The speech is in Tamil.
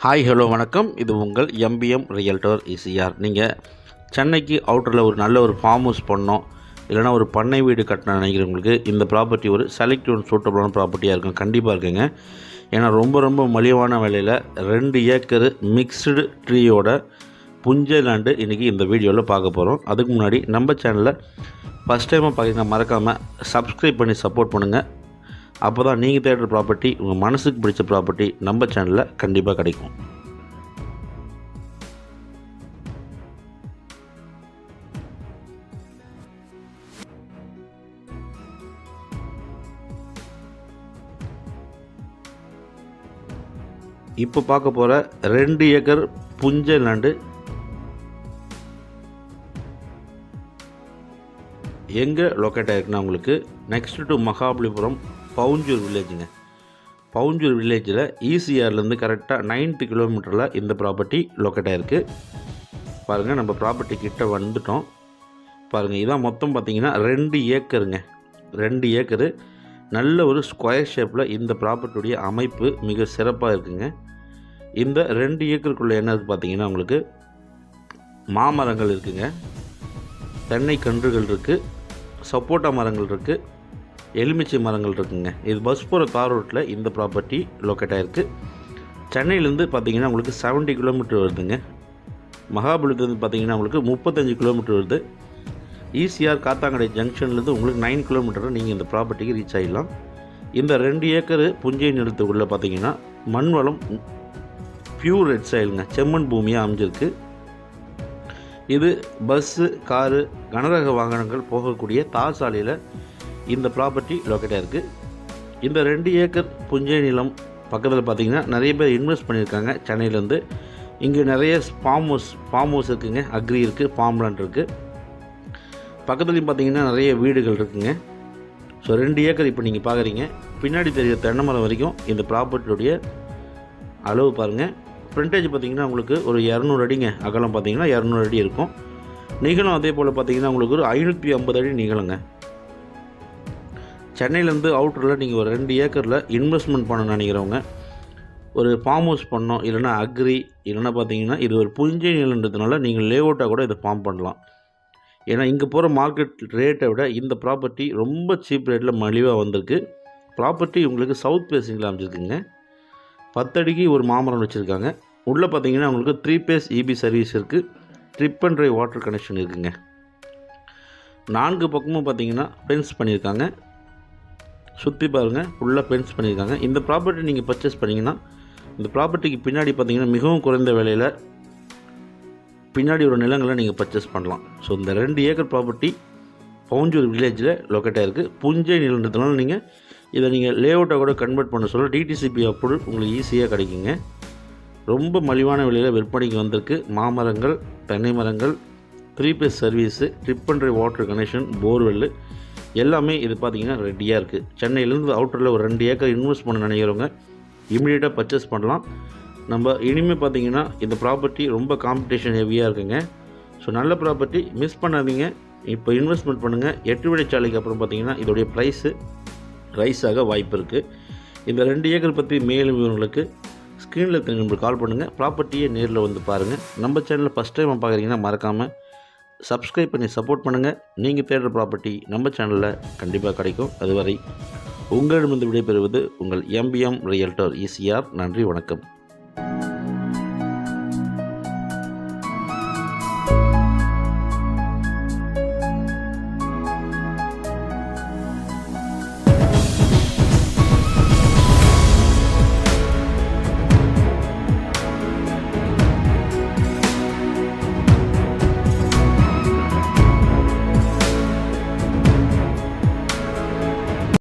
ஹாய் ஹலோ வணக்கம். இது உங்கள் எம்பிஎம் ரியல்டர் ஈசிஆர். நீங்கள் சென்னைக்கு அவுட்டரில் ஒரு நல்ல ஒரு ஃபார்ம் ஹவுஸ் பண்ணோம், இல்லைனா ஒரு பண்ணை வீடு கட்டணும் நினைக்கிறவங்களுக்கு இந்த ப்ராப்பர்ட்டி ஒரு செலக்டிவ் அண்ட் சூட்டபுளான ப்ராப்பர்ட்டியாக இருக்கும். கண்டிப்பாக இருக்குங்க. ஏன்னா ரொம்ப மலிவான விலையில் 2 ஏக்கர் மிக்ஸ்டு ட்ரீயோட புஞ்சை லேண்டு இன்றைக்கி இந்த வீடியோவில் பார்க்க போகிறோம். அதுக்கு முன்னாடி நம்ம சேனலில் ஃபஸ்ட் டைமாக பார்த்திங்கன்னா மறக்காமல் சப்ஸ்கிரைப் பண்ணி சப்போர்ட் பண்ணுங்கள். அப்போ தான் நீங்கள் தேடுற ப்ராப்பர்ட்டி உங்கள் மனசுக்கு பிடிச்ச ப்ராப்பர்ட்டி நம்ம சேனலில் கண்டிப்பாக கிடைக்கும். இப்போ பார்க்க போகிற 2 ஏக்கர் புஞ்சை லேண்டு எங்கே லொக்கேட் ஆகிருக்குன்னா உங்களுக்கு நெக்ஸ்ட் டு மகாபலிபுரம் பவுஞ்சூர் வில்லேஜுங்க. பவுஞ்சூர் வில்லேஜில் ஈசிஆர்லேருந்து கரெக்டாக 90 கிலோமீட்டரில் இந்த ப்ராப்பர்ட்டி லொக்கேட் ஆகிருக்கு. பாருங்கள், நம்ம ப்ராப்பர்ட்டி கிட்ட வந்துட்டோம். பாருங்கள், இதான் மொத்தம் பார்த்திங்கன்னா 2 ஏக்கருங்க. 2 ஏக்கரு நல்ல ஒரு ஸ்கொயர் ஷேப்பில் இந்த ப்ராப்பர்ட்டியுடைய அமைப்பு மிக சிறப்பாக இருக்குங்க. இந்த 2 ஏக்கருக்குள்ளே என்ன இருக்குது பார்த்திங்கன்னா உங்களுக்கு மாமரங்கள் இருக்குங்க, தென்னை கன்றுகள் இருக்குது, சப்போட்டா மரங்கள் இருக்குது, எலுமிச்சை மரங்கள் இருக்குங்க. இது பஸ் போகிற தார் ரோட்டில் இந்த ப்ராப்பர்ட்டி லொக்கேட் ஆகிருக்கு. சென்னையிலேருந்து பார்த்திங்கன்னா உங்களுக்கு 70 கிலோமீட்டர் வருதுங்க. மகாபலிபுரத்துலேருந்து பார்த்திங்கன்னா உங்களுக்கு 35 கிலோமீட்டர் வருது. ஈசிஆர் காத்தாங்கடை ஜங்ஷன்லேருந்து உங்களுக்கு 9 கிலோமீட்டரில் நீங்கள் இந்த ப்ராப்பர்ட்டிக்கு ரீச் ஆகிடலாம். இந்த 2 ஏக்கர் புஞ்சை நிலத்துக்குள்ளே பார்த்திங்கன்னா மண் வளம் பியூர் ரெட் சாயிலுங்க, செம்மண் பூமியாக அமைஞ்சிருக்கு. இது பஸ்ஸு, காரு, கனரக வாகனங்கள் போகக்கூடிய தார் சாலையில் இந்த ப்ராப்பர்ட்டி லொக்கேட்டாக இருக்குது. இந்த 2 ஏக்கர் புஞ்சை நிலம் பக்கத்தில் பார்த்திங்கன்னா நிறைய பேர் இன்வெஸ்ட் பண்ணியிருக்காங்க சென்னையிலேருந்து. இங்கே நிறைய ஃபார்ம் ஹவுஸ் இருக்குதுங்க, அக்ரி இருக்குது, ஃபார்ம்லேண்ட் இருக்குது. பக்கத்துலேயும் பார்த்திங்கன்னா நிறைய வீடுகள் இருக்குதுங்க. ஸோ 2 ஏக்கர் இப்போ நீங்கள் பார்க்குறீங்க. பின்னாடி தெரிய தென்னை மரம் வரைக்கும் இந்த ப்ராப்பர்ட்டியுடைய அளவு பாருங்கள். ஃப்ரண்டேஜ் பார்த்திங்கன்னா உங்களுக்கு ஒரு 200 அடிங்க. அகலம் பார்த்திங்கன்னா 200 அடி இருக்கும். நீளம் அதே போல் பார்த்திங்கன்னா உங்களுக்கு ஒரு 550 அடி நீளங்க. சென்னையிலேருந்து அவுட்டரில் நீங்கள் ஒரு 2 ஏக்கரில் இன்வெஸ்ட்மெண்ட் பண்ணணும்னு நினைக்கிறவங்க, ஒரு ஃபார்ம் ஹவுஸ் பண்ணோம், இல்லைனா அக்ரி, இல்லைனா பார்த்தீங்கன்னா இது ஒரு புஞ்சை நிலன்றதுனால நீங்கள் லேஅவுட்டாக கூட இதை ஃபார்ம் பண்ணலாம். ஏன்னா இங்கே போகிற மார்க்கெட் ரேட்டை விட இந்த ப்ராப்பர்ட்டி ரொம்ப சீப் ரேட்டில் மலிவாக வந்திருக்கு. ப்ராப்பர்ட்டி உங்களுக்கு சவுத் ஃபேஸிங்கில் அமைச்சிருக்குங்க. 10 அடிக்கு ஒரு மாமரம் வச்சுருக்காங்க. உள்ளே பார்த்தீங்கன்னா உங்களுக்கு 3 பேஸ் இபி சர்வீஸ் இருக்குது, trip and drive water connection இருக்குங்க. 4 பக்கமும் பார்த்தீங்கன்னா ஃபென்ஸ் பண்ணியிருக்காங்க. சுற்றி பாருங்கள், ஃபுல்லாக ஃபென்ஸ் பண்ணியிருக்காங்க. இந்த ப்ராப்பர்ட்டி நீங்கள் பர்ச்சேஸ் பண்ணிங்கன்னா இந்த ப்ராப்பர்ட்டிக்கு பின்னாடி பார்த்தீங்கன்னா மிகவும் குறைந்த விலையில் பின்னாடி ஒரு நிலங்களை நீங்கள் பர்ச்சேஸ் பண்ணலாம். ஸோ இந்த 2 ஏக்கர் ப்ராப்பர்ட்டி பவுஞ்சூர் வில்லேஜில் லொக்கேட் ஆகிருக்கு. புஞ்சை நிலன்றதுனால நீங்கள் இதை நீங்கள் லேஅவுட்டாக கூட கன்வெர்ட் பண்ண சொல்ல டிடிசிபி அப்ரூவல் உங்களுக்கு ஈஸியாக கிடைக்குங்க. ரொம்ப மலிவான விலையில் விற்பனைக்கு வந்திருக்கு. மாமரங்கள், தென்னை மரங்கள், 3 phase service, drip and drive water connection, borewell எல்லாமே இது பார்த்திங்கன்னா ரெடியாக இருக்குது. சென்னையிலேருந்து அவுட்டரில் ஒரு 2 ஏக்கர் இன்வெஸ்ட் பண்ண நினைக்கிறவங்க இமீடியட்டாக பர்ச்சேஸ் பண்ணலாம். நம்ம இனிமேல் பார்த்திங்கன்னா இந்த ப்ராப்பர்ட்டி ரொம்ப காம்படிஷன் ஹெவியாக இருக்குங்க. ஸோ நல்ல ப்ராப்பர்ட்டி மிஸ் பண்ணாதீங்க. இப்போ இன்வெஸ்ட்மெண்ட் பண்ணுங்கள். 8 வழிச்சாலைக்கு அப்புறம் பார்த்திங்கன்னா இதோடைய ப்ரைஸு ரைஸ் ஆக வாய்ப்பு இருக்குது. இந்த 2 ஏக்கர் பற்றி மேலும் விவரங்களுக்கு ஸ்க்ரீனில் இருக்க நம்பருக்கு கால் பண்ணுங்கள். ப்ராப்பர்ட்டியை நேரில் வந்து பாருங்கள். நம்ம சேனலில் ஃபஸ்ட் டைம் பார்க்குறீங்கன்னா மறக்காமல் சப்ஸ்கிரைப் பண்ணி சப்போர்ட் பண்ணுங்கள். நீங்கள் தேடுற ப்ராப்பர்ட்டி நம்ம சேனலில் கண்டிப்பாக கிடைக்கும். அதுவரை உங்களிடமிருந்து விடைபெறுவது உங்கள் எம்பிஎம் ரியல்டர் ஈசிஆர். நன்றி, வணக்கம்.